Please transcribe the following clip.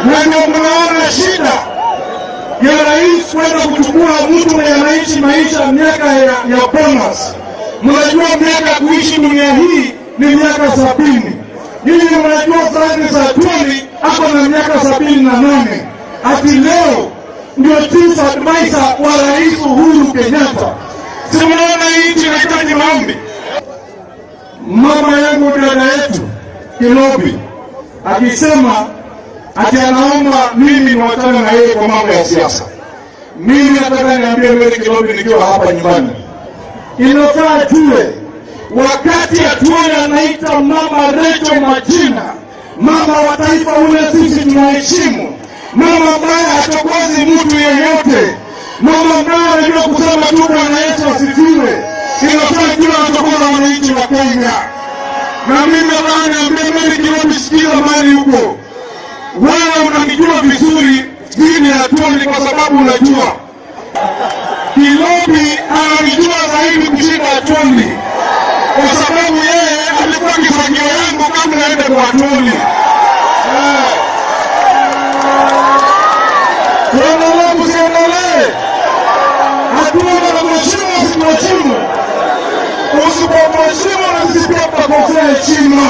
Na ndio mnaona shida ya rais kwenda kuchukua mtu mwenye anaishi maisha miaka ya bonus. Mnajua miaka kuishi dunia hii ni miaka 70. Nyinyi mnajua Francis Atwoli ako na miaka 78. Ati leo ndio chief advisor wa Rais Uhuru Kenyatta. Si mnaona hii nchi inahitaji maombi? Mama yangu dada yetu Kilobi akisema ati anaomba mimi niwachane na yeye kwa mambo ya siasa. Mimi nataka niambie wewe Kilobi nikiwa hapa nyumbani, inafaa jue wakati Atwoli anaita mama Rachel majina, mama wa taifa ule sisi tunaheshimu, mama ambaye hachokozi mtu yeyote, mama ambaye anajua kusema tu Bwana Yesu asifiwe, inafaa jua anachokoza wananchi wa Kenya. Na mimi nataka niambie wewe Kilobi, sikia mali huko, wewe unamjua vizuri vile Atwoli kwa sababu unajua Kilobi anamjua zaidi kushinda Atwoli, kwa sababu yeye alikuwa kifagio yangu kabla aende kwa Atwoli. Tuendelee usiendelee, Atwoli na mheshimu usimheshimu, usipomheshimu na sisi pia tutakosea heshima.